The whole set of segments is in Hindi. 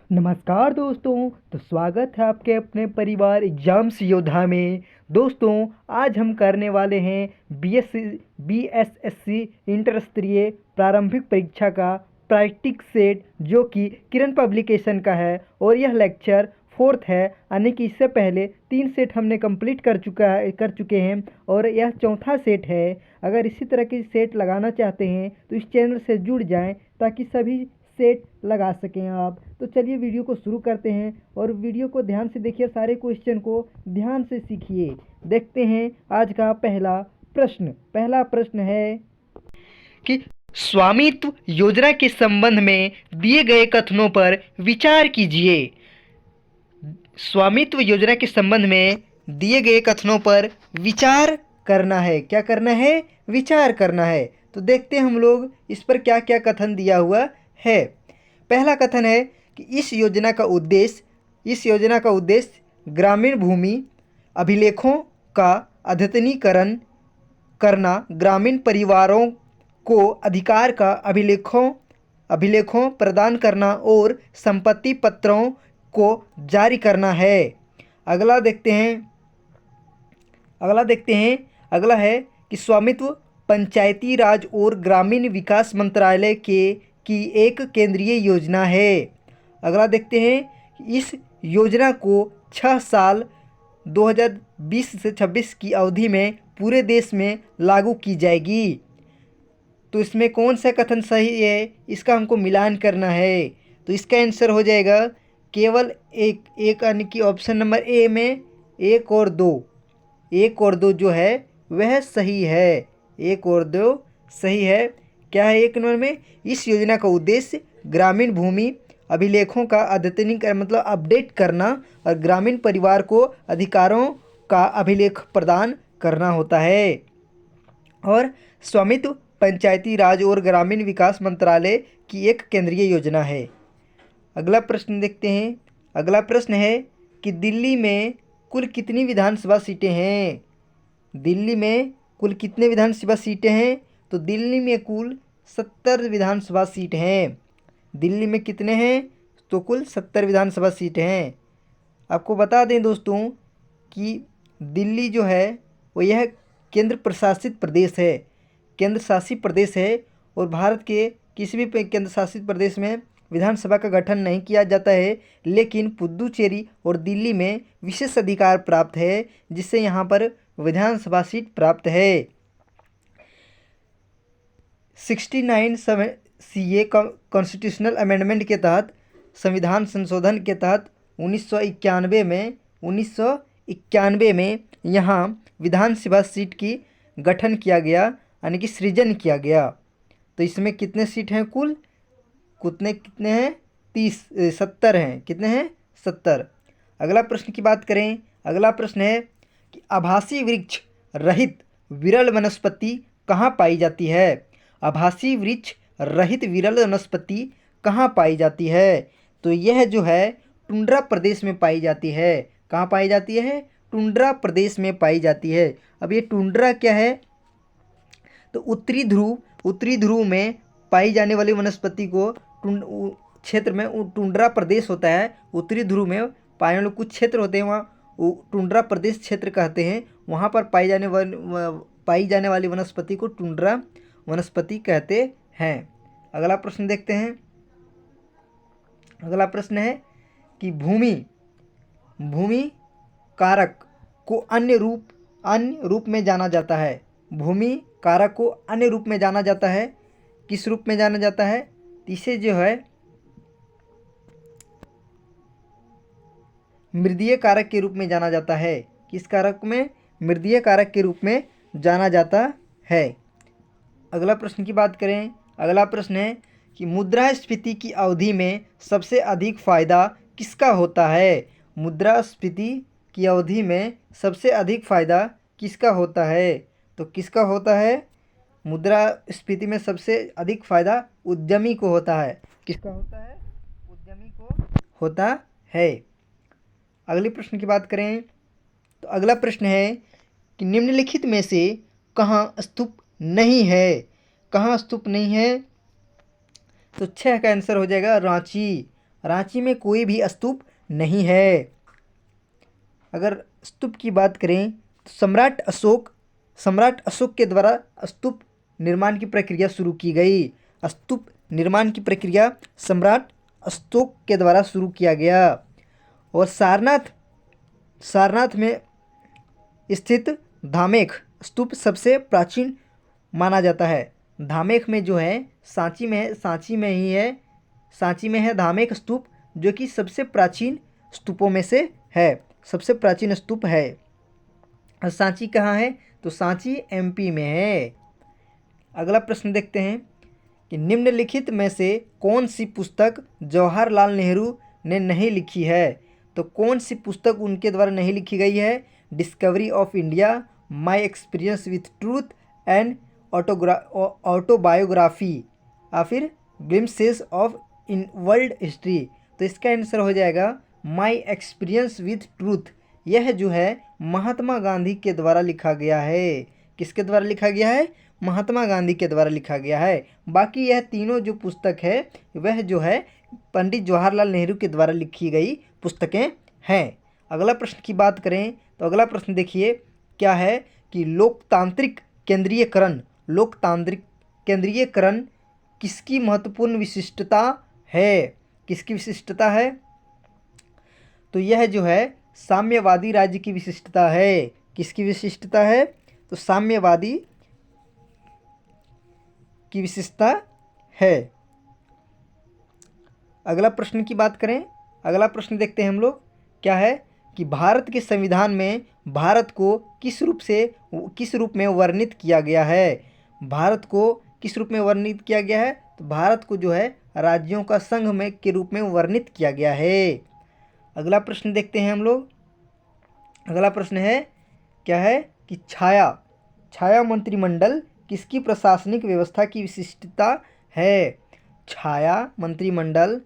नमस्कार दोस्तों। तो स्वागत है आपके अपने परिवार एग्जाम्स योद्धा में। दोस्तों, आज हम करने वाले हैं बीएसएससी इंटर स्तरीय प्रारंभिक परीक्षा का प्रैक्टिस सेट, जो कि किरण पब्लिकेशन का है और यह लेक्चर फोर्थ है, यानी कि इससे पहले 3 सेट हमने कंप्लीट कर चुके हैं और यह चौथा सेट है। अगर इसी तरह की सेट लगाना चाहते हैं तो इस चैनल से जुड़ जाएं ताकि सभी सेट लगा सकें आप। तो चलिए वीडियो को शुरू करते हैं और वीडियो को ध्यान से देखिए, सारे क्वेश्चन को ध्यान से सीखिए। देखते हैं आज का पहला प्रश्न। पहला प्रश्न है कि स्वामित्व योजना के संबंध में दिए गए कथनों पर विचार कीजिए। स्वामित्व योजना के संबंध में दिए गए कथनों पर विचार करना है। क्या करना है? विचार करना है। तो देखते हैं हम लोग इस पर क्या क्या कथन दिया हुआ है। पहला कथन है कि इस योजना का उद्देश्य ग्रामीण भूमि अभिलेखों का अद्यतनीकरण करना, ग्रामीण परिवारों को अधिकार का अभिलेखों प्रदान करना और संपत्ति पत्रों को जारी करना है। अगला देखते हैं। अगला है कि स्वामित्व पंचायती राज और ग्रामीण विकास मंत्रालय की एक केंद्रीय योजना है। अगला देखते हैं कि इस योजना को 6 साल 2020 से 26 की अवधि में पूरे देश में लागू की जाएगी। तो इसमें कौन सा कथन सही है, इसका हमको मिलान करना है। तो इसका आंसर हो जाएगा केवल एक, यानी कि ऑप्शन नंबर ए में 1 और 2 जो है वह सही है। 1 और 2 सही है। क्या है 1 नंबर में? इस योजना का उद्देश्य ग्रामीण भूमि अभिलेखों का अद्यतनीकरण मतलब अपडेट करना और ग्रामीण परिवार को अधिकारों का अभिलेख प्रदान करना होता है। और स्वामित्व पंचायती राज और ग्रामीण विकास मंत्रालय की एक केंद्रीय योजना है। अगला प्रश्न देखते हैं। अगला प्रश्न है कि दिल्ली में कुल कितनी विधानसभा सीटें हैं? दिल्ली में कुल कितने विधानसभा सीटें हैं? तो दिल्ली में कुल 70 विधानसभा सीट हैं। दिल्ली में कितने हैं? तो कुल 70 विधानसभा सीटें हैं। आपको बता दें दोस्तों कि दिल्ली जो है वो यह केंद्र शासित प्रदेश है और भारत के किसी भी केंद्र शासित प्रदेश में विधानसभा का गठन नहीं किया जाता है, लेकिन पुदुचेरी और दिल्ली में विशेष अधिकार प्राप्त है, जिससे यहाँ पर विधानसभा सीट प्राप्त है। 69 CA कॉन्स्टिट्यूशनल अमेंडमेंट के तहत, संविधान संशोधन के तहत 1991 में यहाँ विधानसभा सीट की गठन किया गया, यानी कि सृजन किया गया। तो इसमें कितने सीट हैं कुल? कितने हैं? 70 हैं। कितने हैं? 70। अगला प्रश्न की बात करें। अगला प्रश्न है कि आभासी वृक्ष रहित विरल वनस्पति कहाँ पाई जाती है? आभासी वृक्ष रहित विरल वनस्पति कहाँ पाई जाती है? तो यह जो है टुंड्रा प्रदेश में पाई जाती है। कहाँ पाई जाती है? टुंड्रा प्रदेश में पाई जाती है। अब ये टुंड्रा क्या है? तो उत्तरी ध्रुव में पाई जाने वाली वनस्पति को क्षेत्र में टुंड्रा प्रदेश होता है। उत्तरी ध्रुव में पाए वाले कुछ क्षेत्र होते हैं, वहाँ टुंड्रा प्रदेश क्षेत्र कहते हैं। वहाँ पर पाई जाने वाली वनस्पति को टुंड्रा वनस्पति कहते हैं। अगला प्रश्न देखते हैं। अगला प्रश्न है कि भूमि कारक को अन्य रूप में जाना जाता है। भूमि कारक को अन्य रूप में जाना जाता है। किस रूप में जाना जाता है? इसे जो है मृदीय कारक के रूप में जाना जाता है। किस कारक में? मृदीय कारक के रूप में जाना जाता है। अगला प्रश्न की बात करें। अगला प्रश्न है कि मुद्रास्फीति की अवधि में सबसे अधिक फायदा किसका होता है? मुद्रास्फीति की अवधि में सबसे अधिक फायदा किसका होता है? तो किसका होता है? मुद्रास्फीति में सबसे अधिक फायदा उद्यमी को होता है। किसका होता है? उद्यमी को होता है। अगले प्रश्न की बात करें तो अगला प्रश्न है कि निम्नलिखित में से कहाँ स्तूप नहीं है? कहाँ स्तूप नहीं है? तो 6 का आंसर हो जाएगा रांची। रांची में कोई भी स्तूप नहीं है। अगर स्तूप की बात करें तो सम्राट अशोक के द्वारा स्तूप निर्माण की प्रक्रिया शुरू की गई। स्तूप निर्माण की प्रक्रिया सम्राट अशोक के द्वारा शुरू किया गया। और सारनाथ में स्थित धामेख स्तूप सबसे प्राचीन माना जाता है। धामेख में जो है सांची में है धामेख स्तूप, जो कि सबसे प्राचीन स्तूपों में से है, सबसे प्राचीन स्तूप है। और सांची कहाँ है? तो सांची एमपी में है। अगला प्रश्न देखते हैं कि निम्नलिखित में से कौन सी पुस्तक जवाहरलाल नेहरू ने नहीं लिखी है? तो कौन सी पुस्तक उनके द्वारा नहीं लिखी गई है? Discovery of India, my experience with truth and autobiography, या फिर glimpses of in world history. तो इसका आंसर हो जाएगा माई एक्सपीरियंस विथ ट्रूथ। यह जो है महात्मा गांधी के द्वारा लिखा गया है। किसके द्वारा लिखा गया है? महात्मा गांधी के द्वारा लिखा गया है। बाकी यह तीनों जो पुस्तक है वह जो है पंडित जवाहरलाल नेहरू के द्वारा लिखी गई पुस्तकें हैं। अगला प्रश्न की बात करें तो अगला प्रश्न देखिए क्या है कि लोकतांत्रिक केंद्रीयकरण किसकी महत्वपूर्ण विशिष्टता है? किसकी विशिष्टता है? तो यह जो है साम्यवादी राज्य की विशिष्टता है। किसकी विशिष्टता है? तो साम्यवादी की विशिष्टता है। अगला प्रश्न की बात करें, अगला प्रश्न देखते हैं हम लोग क्या है कि भारत के संविधान में भारत को किस रूप में वर्णित किया गया है? भारत को किस रूप में वर्णित किया गया है? तो भारत को जो है राज्यों का संघ में के रूप में वर्णित किया गया है। अगला प्रश्न देखते हैं हम लोग। अगला प्रश्न है क्या है कि छाया मंत्रिमंडल किसकी प्रशासनिक व्यवस्था की विशिष्टता है? छाया मंत्रिमंडल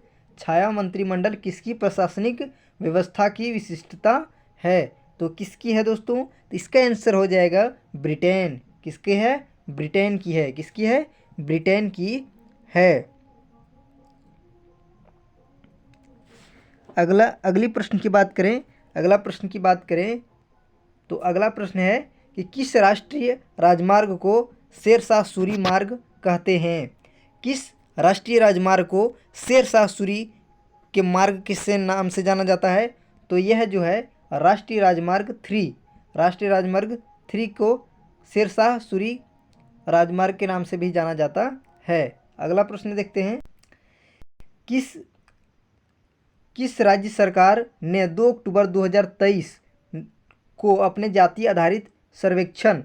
किसकी प्रशासनिक व्यवस्था की विशिष्टता है? तो किसकी है दोस्तों? तो इसका आंसर हो जाएगा ब्रिटेन। किसके है? ब्रिटेन की है। किसकी है? ब्रिटेन की है। अगली प्रश्न की बात करें, अगला प्रश्न की बात करें तो अगला प्रश्न है कि किस राष्ट्रीय राजमार्ग को शेरशाह सूरी मार्ग कहते हैं? किस राष्ट्रीय राजमार्ग को शेरशाह सूरी के मार्ग किससे नाम से जाना जाता है? तो यह जो है राष्ट्रीय राजमार्ग 3 को शेरशाह सूरी राजमार्ग के नाम से भी जाना जाता है। अगला प्रश्न देखते हैं किस राज्य सरकार ने 2 अक्टूबर 2023 को अपने जाति आधारित सर्वेक्षण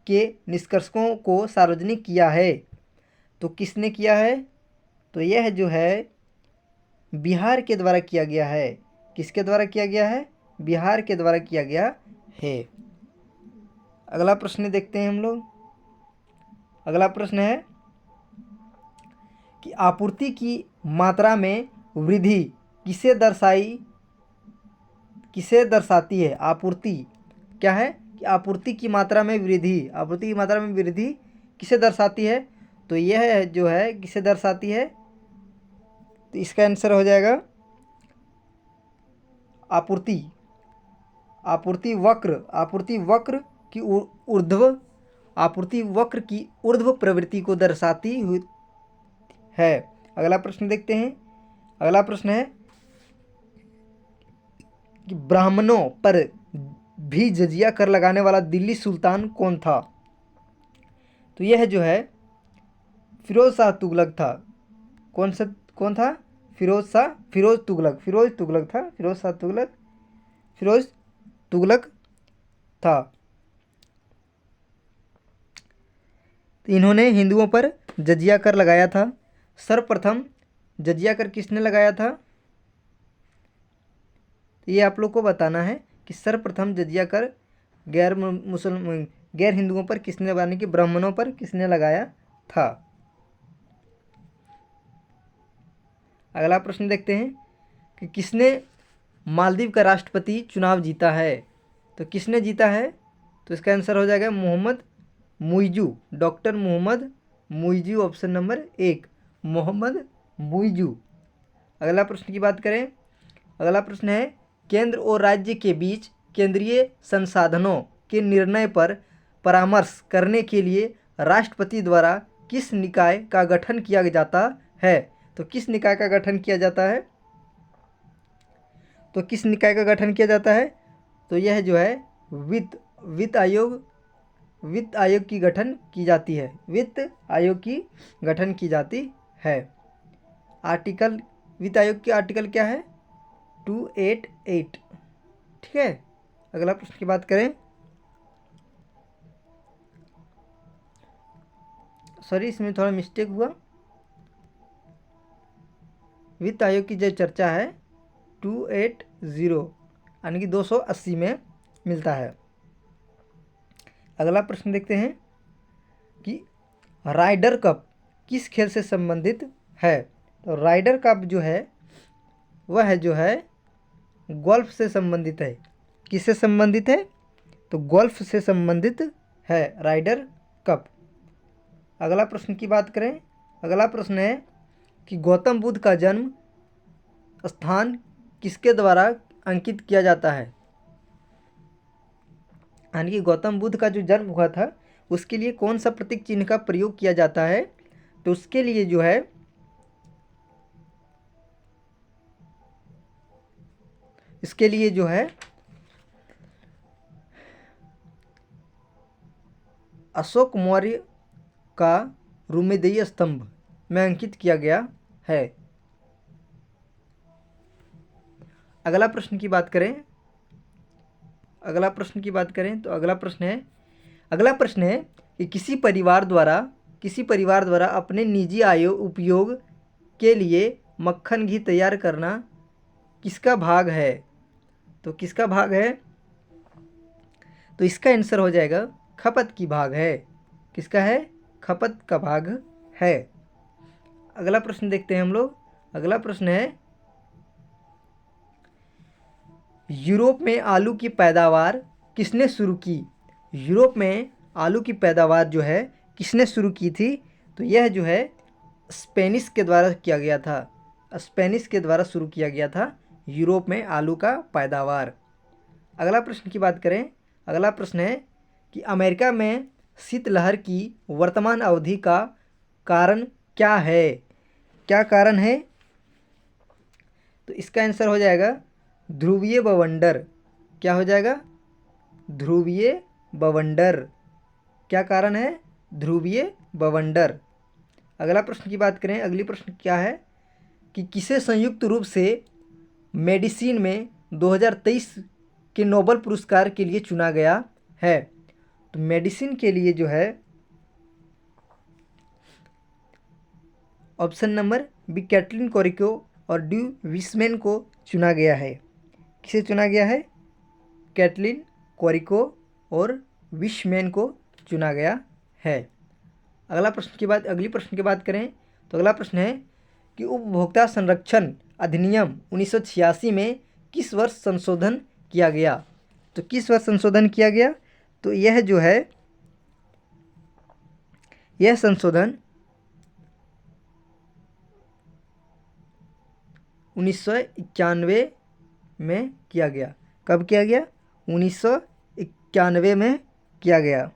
के निष्कर्षों को सार्वजनिक किया है? तो किसने किया है? तो यह जो है बिहार के द्वारा किया गया है। किसके द्वारा किया गया है? बिहार के द्वारा किया गया है। अगला प्रश्न देखते हैं हम लोग। अगला प्रश्न है कि आपूर्ति की मात्रा में वृद्धि किसे दर्शाती है? आपूर्ति क्या है कि आपूर्ति की मात्रा में वृद्धि किसे दर्शाती है? तो यह जो है किसे दर्शाती है? तो इसका आंसर हो जाएगा आपूर्ति वक्र की ऊर्ध्व प्रवृत्ति को दर्शाती हुई है। अगला प्रश्न देखते हैं। अगला प्रश्न है कि ब्राह्मणों पर भी जजिया कर लगाने वाला दिल्ली सुल्तान कौन था? तो यह जो है फिरोज शाह तुगलक था। कौन था? फिरोज तुगलक था। तो इन्होंने हिंदुओं पर जजिया कर लगाया था। सर्वप्रथम जजिया कर किसने लगाया था? तो ये आप लोग को बताना है कि सर्वप्रथम जजिया कर गैर हिंदुओं पर किसने लगाने की? ब्राह्मणों पर किसने लगाया था? अगला प्रश्न देखते हैं कि किसने मालदीव का राष्ट्रपति चुनाव जीता है? तो किसने जीता है? तो इसका आंसर हो जाएगा Mohamed Muizzu, doctor Mohamed Muizzu. Option number 1 Mohamed Muizzu. अगला प्रश्न की बात करें, अगला प्रश्न है केंद्र और राज्य के बीच केंद्रीय संसाधनों के निर्णय पर परामर्श करने के लिए राष्ट्रपति द्वारा किस निकाय का गठन किया जाता है? तो किस निकाय का गठन किया जाता है? तो किस निकाय का गठन किया जाता है? तो यह जो है वित्त आयोग की गठन की जाती है। वित्त आयोग की गठन की जाती है। आर्टिकल, वित्त आयोग की आर्टिकल क्या है? 288। ठीक है। अगला प्रश्न की बात करें, सॉरी इसमें थोड़ा मिस्टेक हुआ। वित्त आयोग की जो चर्चा है 280 यानी कि 280 में मिलता है। अगला प्रश्न देखते हैं कि राइडर कप किस खेल से संबंधित है? तो राइडर कप जो है वह जो है गोल्फ से संबंधित है। किससे संबंधित है? तो गोल्फ से संबंधित है राइडर कप। अगला प्रश्न की बात करें, अगला प्रश्न है कि गौतम बुद्ध का जन्म स्थान किसके द्वारा अंकित किया जाता है? यानी कि गौतम बुद्ध का जो जन्म हुआ था उसके लिए कौन सा प्रतीक चिन्ह का प्रयोग किया जाता है? तो उसके लिए जो है इसके लिए जो है अशोक मौर्य का रुमेदीय स्तंभ में अंकित किया गया है। अगला प्रश्न की बात करें, अगला प्रश्न की बात करें तो अगला प्रश्न है कि किसी परिवार द्वारा अपने निजी उपयोग के लिए मक्खन घी तैयार करना किसका भाग है? तो किसका भाग है? तो इसका आंसर हो जाएगा खपत की भाग है। किसका है? खपत का भाग है। अगला प्रश्न देखते हैं हम लोग। अगला प्रश्न है यूरोप में आलू की पैदावार किसने शुरू की? यूरोप में आलू की पैदावार जो है किसने शुरू की थी? तो यह जो है स्पेनिश के द्वारा किया गया था। स्पेनिश के द्वारा शुरू किया गया था यूरोप में आलू का पैदावार। अगला प्रश्न की बात करें, अगला प्रश्न है कि अमेरिका में शीतलहर की वर्तमान अवधि का कारण क्या है? क्या कारण है? तो इसका आंसर हो जाएगा ध्रुवीय बवंडर। क्या हो जाएगा? ध्रुवीय बवंडर। क्या कारण है? ध्रुवीय बवंडर। अगला प्रश्न की बात करें, अगली प्रश्न क्या है कि किसे संयुक्त रूप से मेडिसिन में 2023 के नोबेल पुरस्कार के लिए चुना गया है? तो मेडिसिन के लिए जो है ऑप्शन नंबर बी कैटलिन कोरिको और ड्यू विस्मैन को चुना गया है। किसे चुना गया है? कैटलिन कोरिको और विस्मैन को चुना गया है। अगला प्रश्न की बात, अगली प्रश्न की बात करें तो अगला प्रश्न है कि उपभोक्ता संरक्षण अधिनियम 1986 में किस वर्ष संशोधन किया गया? तो किस वर्ष संशोधन किया गया? तो यह जो है यह संशोधन 1991 में किया गया। कब किया गया? 1991 में किया गया।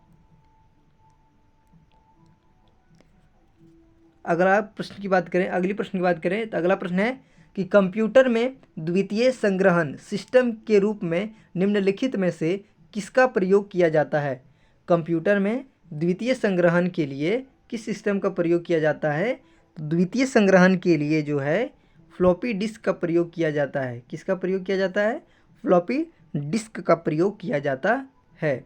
अगला प्रश्न की बात करें, अगली प्रश्न की बात करें तो अगला प्रश्न है कि कंप्यूटर में द्वितीय संग्रहण सिस्टम के रूप में निम्नलिखित में से किसका प्रयोग किया जाता है? कंप्यूटर में द्वितीय संग्रहण के लिए किस सिस्टम का प्रयोग किया जाता है? तो द्वितीय संग्रहण के लिए जो है फ्लॉपी डिस्क का प्रयोग किया जाता है। किसका प्रयोग किया जाता है? फ्लॉपी डिस्क का प्रयोग किया जाता है।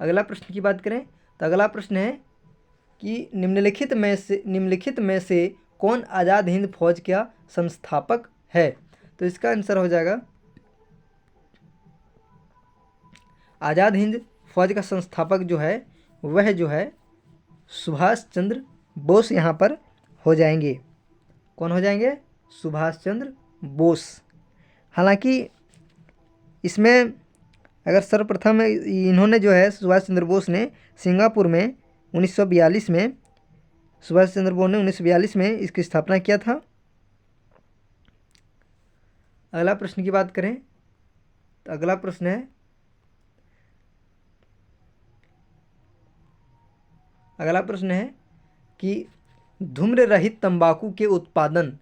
अगला प्रश्न की बात करें तो अगला प्रश्न है कि निम्नलिखित में से कौन आज़ाद हिंद फौज का संस्थापक है? तो इसका आंसर हो जाएगा आज़ाद हिंद फौज का संस्थापक जो है वह जो है सुभाष चंद्र बोस यहाँ पर हो जाएंगे। कौन हो जाएंगे? सुभाष चंद्र बोस। हालांकि इसमें अगर सर्वप्रथम इन्होंने जो है सुभाष चंद्र बोस ने सिंगापुर में 1942 में सुभाष चंद्र बोस ने 1942 में इसकी स्थापना किया था। अगला प्रश्न की बात करें तो अगला प्रश्न है, अगला प्रश्न है कि धूम्र रहित तंबाकू के उत्पादन,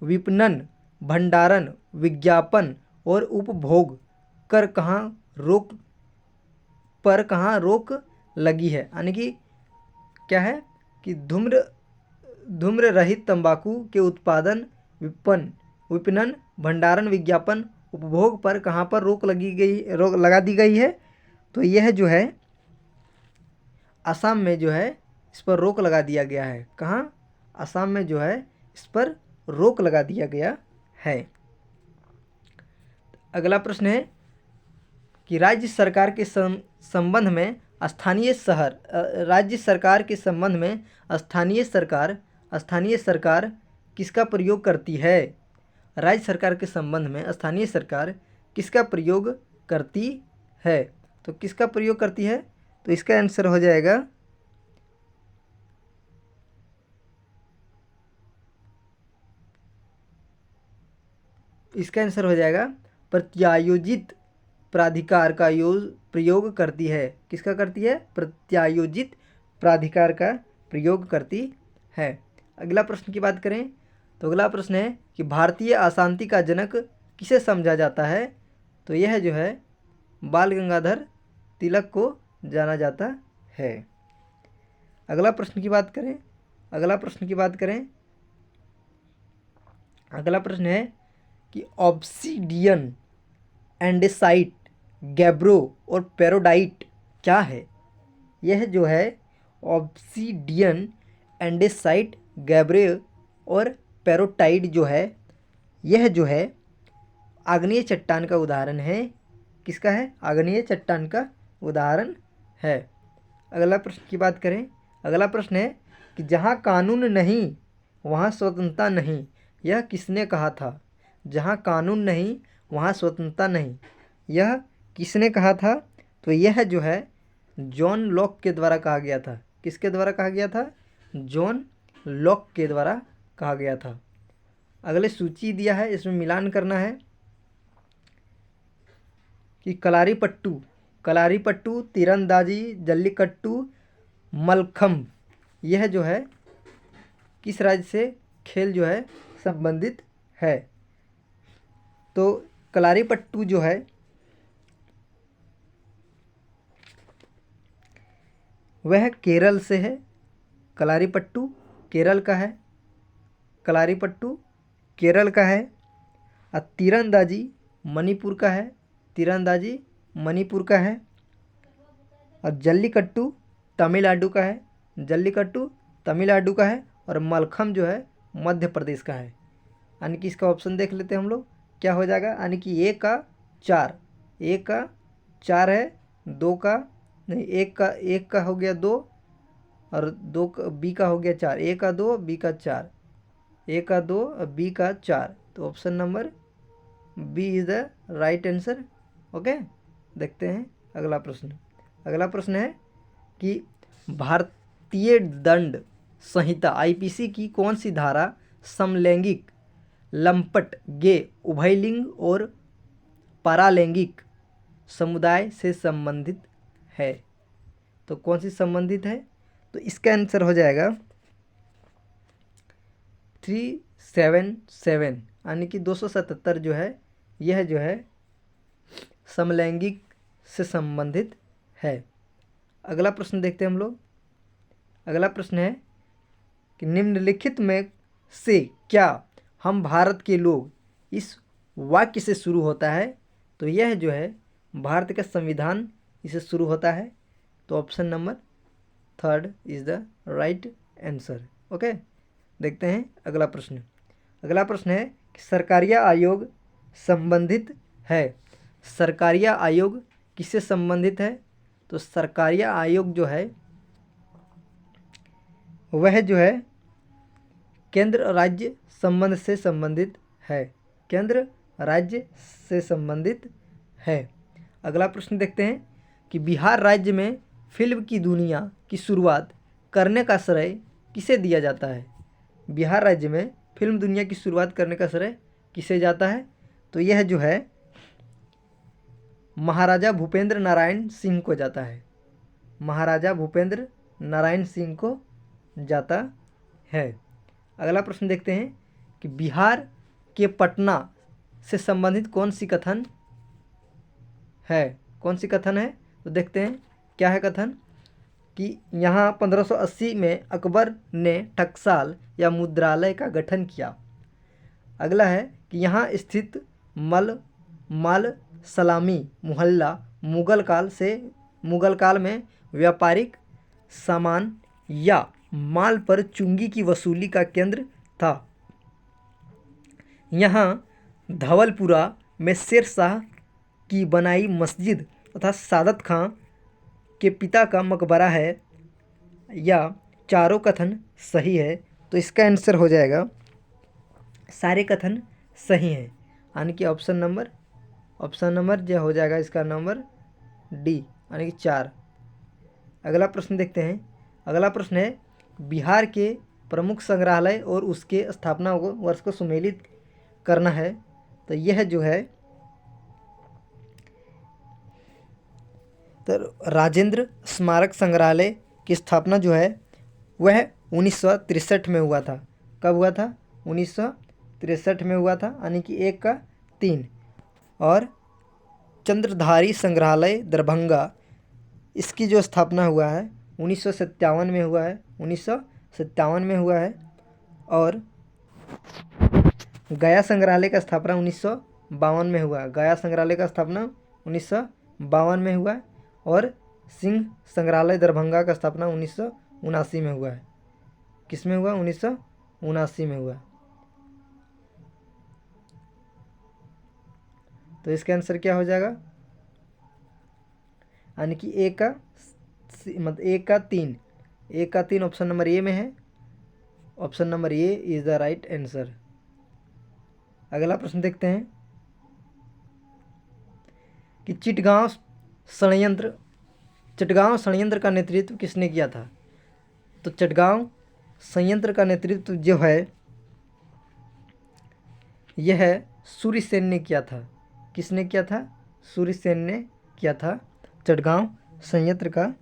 विपणन, भंडारण, विज्ञापन और उपभोग कर कहाँ रोक लगी है। यानी कि क्या है कि धूम्र रहित तंबाकू के उत्पादन, विपणन, भंडारण, विज्ञापन, उपभोग पर कहाँ पर रोक लगा दी गई है। तो यह जो है असम में जो है इस पर रोक लगा दिया गया है। कहाँ? असम में जो है इस पर रोक लगा दिया गया है। अगला प्रश्न है कि राज्य सरकार के संबंध में स्थानीय सरकार किसका प्रयोग करती है। राज्य सरकार के संबंध में स्थानीय सरकार किसका प्रयोग करती है। तो किसका प्रयोग करती है, तो इसका आंसर हो जाएगा प्रत्यायोजित प्राधिकार का प्रयोग करती है। किसका करती है? प्रत्यायोजित प्राधिकार का प्रयोग करती है। अगला प्रश्न की बात करें तो अगला प्रश्न है कि भारतीय अशांति का जनक किसे समझा जाता है। तो यह जो है बाल गंगाधर तिलक को जाना जाता है। अगला प्रश्न की बात करें अगला प्रश्न है कि ऑब्सीडियन, एंडेसाइट, गैब्रो और पेरोडाइट क्या है। यह जो है ऑब्सीडियन, एंडेसाइट, गैब्रो और पेरोटाइट जो है, यह जो है आग्नेय चट्टान का उदाहरण है। किसका है? आग्नेय चट्टान का उदाहरण है। अगला प्रश्न की बात करें, अगला प्रश्न है कि जहाँ कानून नहीं वहाँ स्वतंत्रता नहीं, यह किसने कहा था। जहाँ कानून नहीं वहाँ स्वतंत्रता नहीं, यह किसने कहा था। तो यह जो है जॉन लॉक के द्वारा कहा गया था। किसके द्वारा कहा गया था? जॉन लॉक के द्वारा कहा गया था। अगले सूची दिया है, इसमें मिलान करना है कि कलारीपट्टू, तीरंदाजी, जल्लीकट्टू, मलखम्ब, यह जो है किस राज्य से खेल जो है संबंधित है। तो कलारीपट्टू जो है वह केरल से है। कलारीपट्टू केरल का है। और तीरंदाजी मणिपुर का है। और जल्लीकट्टू तमिलनाडु का है। और मलखम्ब जो है मध्य प्रदेश का है। यानी कि इसका ऑप्शन देख लेते हैं हम लोग, क्या हो जाएगा। यानी कि एक का चार है, एक का हो गया 2 और 2 का बी का हो गया 4। ए का 2, बी का 4, ए का 2 और बी का 4। तो option number B is the right answer. Okay, देखते हैं अगला प्रश्न है कि भारतीय दंड संहिता आईपीसी की कौन सी धारा समलैंगिक, लंपट, गे, उभयलिंग और पारालैंगिक समुदाय से संबंधित है। तो कौन सी संबंधित है? तो इसका आंसर हो जाएगा 377, यानी कि 277 जो है यह जो है समलैंगिक से संबंधित है। अगला प्रश्न देखते हैं हम लोग। अगला प्रश्न है कि निम्नलिखित में से क्या हम भारत के लोग इस वाक्य से शुरू होता है। तो यह जो है भारत का संविधान इसे शुरू होता है। तो option number 3 is the right answer. Okay, देखते हैं अगला प्रश्न है कि सरकारिया आयोग संबंधित है। सरकारिया आयोग किससे संबंधित है? तो सरकारिया आयोग जो है वह जो है केंद्र राज्य संबंध से संबंधित है। अगला प्रश्न देखते हैं कि बिहार राज्य में फिल्म की दुनिया की शुरुआत करने का श्रेय किसे दिया जाता है। बिहार राज्य में फिल्म दुनिया की शुरुआत करने का श्रेय किसे जाता है? तो यह जो है महाराजा भूपेंद्र नारायण सिंह को जाता है। महाराजा भूपेंद्र नारायण सिंह को जाता है। अगला प्रश्न देखते हैं कि बिहार के पटना से संबंधित कौन सी कथन है? कौन सी कथन है? तो देखते हैं क्या है कथन कि यहाँ 1580 में अकबर ने टकसाल या मुद्रालय का गठन किया। अगला है कि यहाँ स्थित माल सलामी मोहल्ला मुगल काल में व्यापारिक सामान या माल पर चुंगी की वसूली का केंद्र था। यहाँ धवलपुरा में शेर शाह की बनाई मस्जिद तथा सादत खां के पिता का मकबरा है, या चारों कथन सही है? तो इसका आंसर हो जाएगा सारे कथन सही हैं, यानी कि ऑप्शन नंबर जो हो जाएगा इसका नंबर डी, यानी कि 4। अगला प्रश्न देखते हैं। अगला प्रश्न है बिहार के प्रमुख संग्रहालय और उसके स्थापना वर्ष को सुमेलित करना है। तो यह जो है तो राजेंद्र स्मारक संग्रहालय की स्थापना जो है वह 1963 में हुआ था। कब हुआ था? 1963 में हुआ था, यानी कि 1 का 3। और चंद्रधारी संग्रहालय दरभंगा, इसकी जो स्थापना हुआ है 1957 में हुआ है। 1957 में हुआ है। और गया संग्रहालय का स्थापना 1952 में हुआ है। गया संग्रहालय का स्थापना 1952 में हुआ है। और सिंह संग्रहालय दरभंगा का स्थापना 1979 में हुआ है। किस में हुआ? 1979 में हुआ। तो इसका आंसर क्या हो जाएगा? यानी कि 1 का 3 ऑप्शन नंबर ए में है। Option number A is the right answer. अगला प्रश्न देखते हैं कि चिटगांव षड्यंत्र का नेतृत्व किसने किया था? तो चिटगांव संयंत्र का नेतृत्व जो है यह सूर्यसेन ने किया था। किसने किया था? सूर्यसेन ने किया था चिटगांव संयंत्र का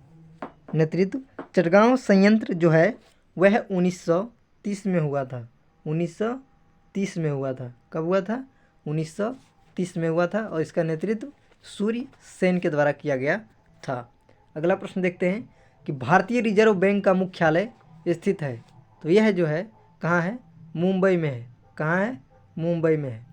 नेतृत्व। चिटगांव संयंत्र जो है वह 1930 में हुआ था। 1930 में हुआ था। कब हुआ था? 1930 में हुआ था। और इसका नेतृत्व सूर्यसेन के द्वारा किया गया था। अगला प्रश्न देखते हैं कि भारतीय रिजर्व बैंक का मुख्यालय स्थित है। तो यह जो है कहाँ है? मुंबई में है। कहाँ है? मुंबई में है।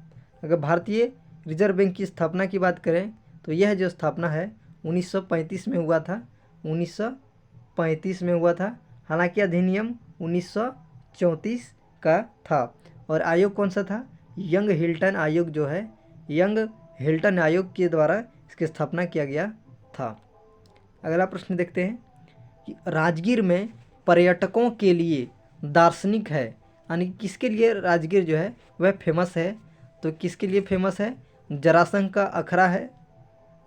अगर भारतीय रिजर्व बैंक की स्थापना की बात करें तो यह जो स्थापना है 1935 में हुआ था। 1935 में हुआ था। हालांकि अधिनियम 1934 का था। और आयोग कौन सा था? यंग हिल्टन आयोग जो है, यंग हिल्टन आयोग के द्वारा इसकी स्थापना किया गया था। अगला प्रश्न देखते हैं कि राजगीर में पर्यटकों के लिए दार्शनिक है, यानी किसके लिए राजगीर जो है वह फेमस है? तो किसके लिए फेमस है? जरासंध का अखड़ा है,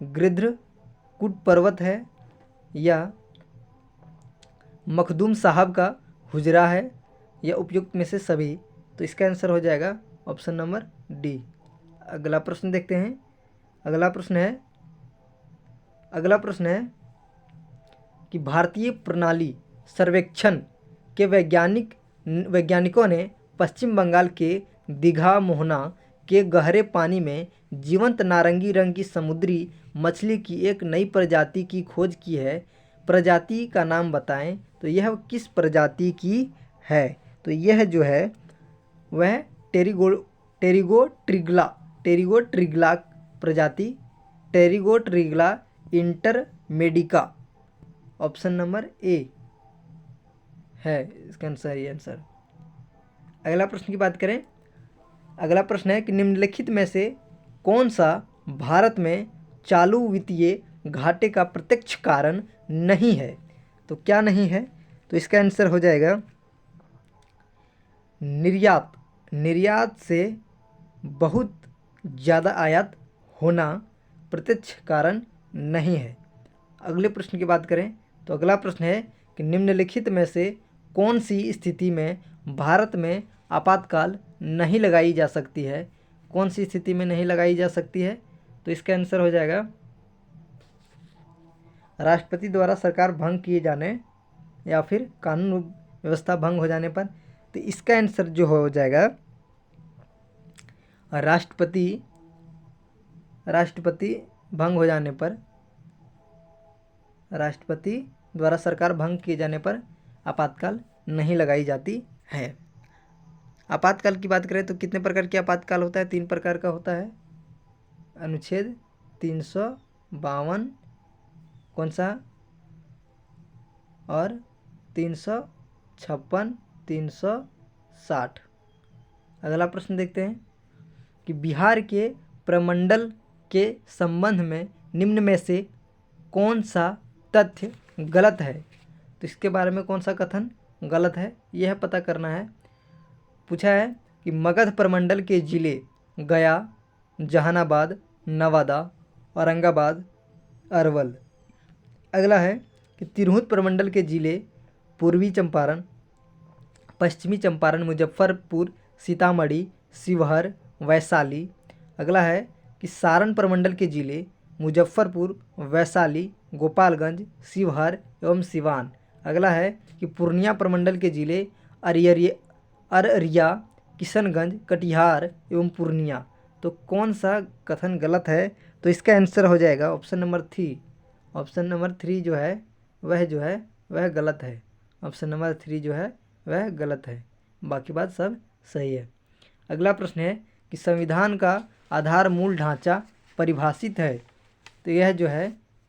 गिद्धकूट पर्वत है, या मखदूम साहब का हुजरा है, या उपयुक्त में से सभी? तो इसका आंसर हो जाएगा ऑप्शन नंबर डी। अगला प्रश्न देखते हैं। अगला प्रश्न है कि भारतीय प्रणाली सर्वेक्षण के वैज्ञानिकों ने पश्चिम बंगाल के दीघा मोहना के गहरे पानी में जीवंत नारंगी रंग की समुद्री मछली की एक नई प्रजाति की खोज की है। प्रजाति का नाम बताएं। तो यह किस प्रजाति की है? तो यह जो है वह टेरिगोट्रिग्ला प्रजाति, टेरिगोट्रिग्ला इंटरमेडिका, ऑप्शन नंबर ए है इसका सही आंसर। अगला प्रश्न की बात करें। अगला प्रश्न है कि निम्नलिखित में से कौन सा भारत में चालू वित्तीय घाटे का प्रत्यक्ष कारण नहीं है? तो क्या नहीं है? तो इसका आंसर हो जाएगा निर्यात से बहुत ज़्यादा आयात होना प्रत्यक्ष कारण नहीं है। अगले प्रश्न की बात करें तो अगला प्रश्न है कि निम्नलिखित में से कौन सी स्थिति में भारत में आपातकाल नहीं लगाई जा सकती है? कौन सी स्थिति में नहीं लगाई जा सकती है? तो इसका आंसर हो जाएगा राष्ट्रपति द्वारा सरकार भंग किए जाने या फिर कानून व्यवस्था भंग हो जाने पर। तो इसका आंसर जो हो जाएगा राष्ट्रपति भंग हो जाने पर, राष्ट्रपति द्वारा सरकार भंग किए जाने पर आपातकाल नहीं लगाई जाती है। आपातकाल की बात करें तो कितने प्रकार के आपातकाल होता है? 3 प्रकार का होता है। अनुच्छेद 352 कौन सा, और 356, 360। अगला प्रश्न देखते हैं कि बिहार के प्रमंडल के संबंध में निम्न में से कौन सा तथ्य गलत है? तो इसके बारे में कौन सा कथन गलत है यह पता करना है। पूछा है कि मगध प्रमंडल के जिले गया, जहानाबाद, नवादा, औरंगाबाद, अरवल। अगला है कि तिरहुत प्रमंडल के जिले पूर्वी चंपारण, पश्चिमी चंपारण, मुजफ्फरपुर, सीतामढ़ी, शिवहर, वैशाली। अगला है कि सारण प्रमंडल के जिले मुजफ्फरपुर, वैशाली, गोपालगंज, शिवहर एवं सिवान। अगला है कि पूर्णिया प्रमंडल के जिले अररिया, किशनगंज, कटिहार एवं पूर्णिया। तो कौन सा कथन गलत है? तो इसका आंसर हो जाएगा ऑप्शन नंबर 3। ऑप्शन नंबर 3 जो है वह गलत है। ऑप्शन नंबर 3 जो है वह गलत है, बाकी बात सब सही है। अगला प्रश्न है कि संविधान का आधार मूल ढांचा परिभाषित है। तो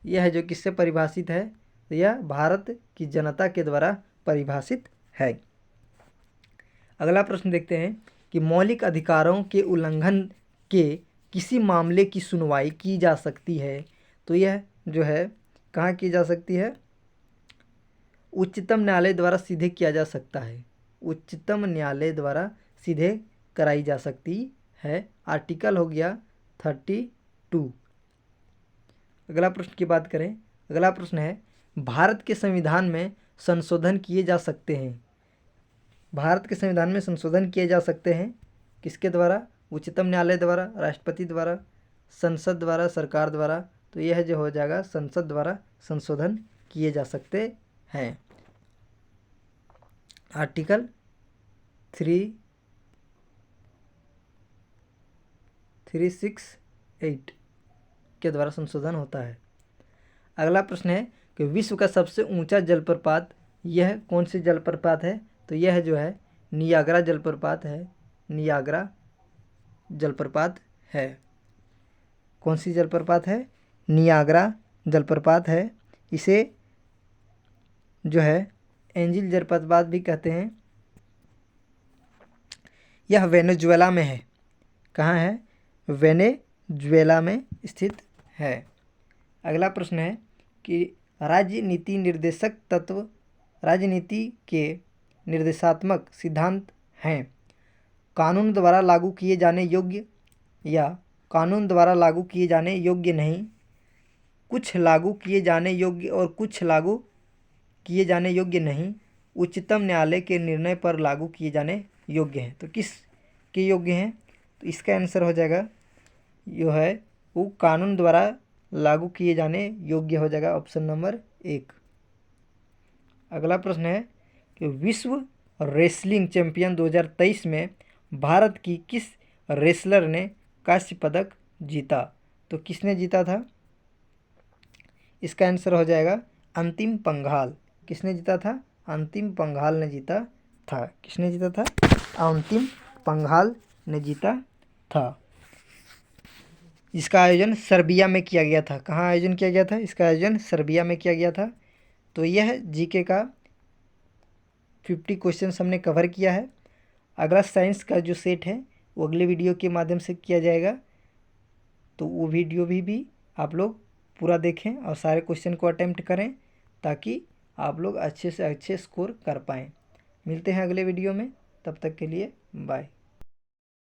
यह जो किससे परिभाषित है? तो यह भारत की जनता के द्वारा परिभाषित है। अगला प्रश्न देखते हैं कि मौलिक अधिकारों के उल्लंघन के किसी मामले की सुनवाई की जा सकती है। तो यह जो है कहाँ की जा सकती है? उच्चतम न्यायालय द्वारा सीधे किया जा सकता है। उच्चतम न्यायालय द्वारा सीधे कराई जा सकती है। आर्टिकल हो गया 32। अगला प्रश्न की बात करें। अगला प्रश्न है भारत के संविधान में संशोधन किए जा सकते हैं। भारत के संविधान में संशोधन किए जा सकते हैं किसके द्वारा? उच्चतम न्यायालय द्वारा, राष्ट्रपति द्वारा, संसद द्वारा, सरकार द्वारा। तो यह जो हो जाएगा संसद द्वारा संशोधन किए जा सकते हैं। आर्टिकल 368 के द्वारा संशोधन होता है। अगला प्रश्न है कि विश्व का सबसे ऊंचा जलप्रपात यह कौन सी जलप्रपात है? तो यह जो है नियाग्रा जलप्रपात है। नियाग्रा जलप्रपात है। कौन सी जलप्रपात है? नियाग्रा जलप्रपात है। इसे जो है एंजिल जलप्रपात भी कहते हैं। यह वेनेजुएला में है। कहाँ है? वेनेजुएला में स्थित है। अगला प्रश्न है कि राजनीति निर्देशक तत्व राजनीति के निर्देशात्मक सिद्धांत हैं। कानून द्वारा लागू किए जाने योग्य या कानून द्वारा लागू किए जाने योग्य नहीं, कुछ लागू किए जाने योग्य और कुछ लागू किए जाने योग्य नहीं, उच्चतम न्यायालय के निर्णय पर लागू किए जाने योग्य हैं। तो किस के योग्य हैं? तो इसका आंसर हो जाएगा जो है वो कानून द्वारा लागू किए जाने योग्य हो जाएगा, ऑप्शन नंबर 1। अगला प्रश्न है कि विश्व रेसलिंग चैंपियन 2023 में भारत की किस रेसलर ने कांस्य पदक जीता? तो किसने जीता था? इसका आंसर हो जाएगा अंतिम पंघाल। किसने जीता था? अंतिम पंघाल ने जीता था। किसने जीता था? अंतिम पंघाल ने जीता था। इसका आयोजन सर्बिया में किया गया था। कहाँ आयोजन किया गया था? इसका आयोजन सर्बिया में किया गया था। तो यह जीके का 50 क्वेश्चन हमने कवर किया है। अगला साइंस का जो सेट है वो अगले वीडियो के माध्यम से किया जाएगा। तो वो वीडियो भी आप लोग पूरा देखें और सारे क्वेश्चन को अटेम्प्ट करें ताकि आप लोग अच्छे से अच्छे स्कोर कर पाएँ। मिलते हैं अगले वीडियो में, तब तक के लिए बाय।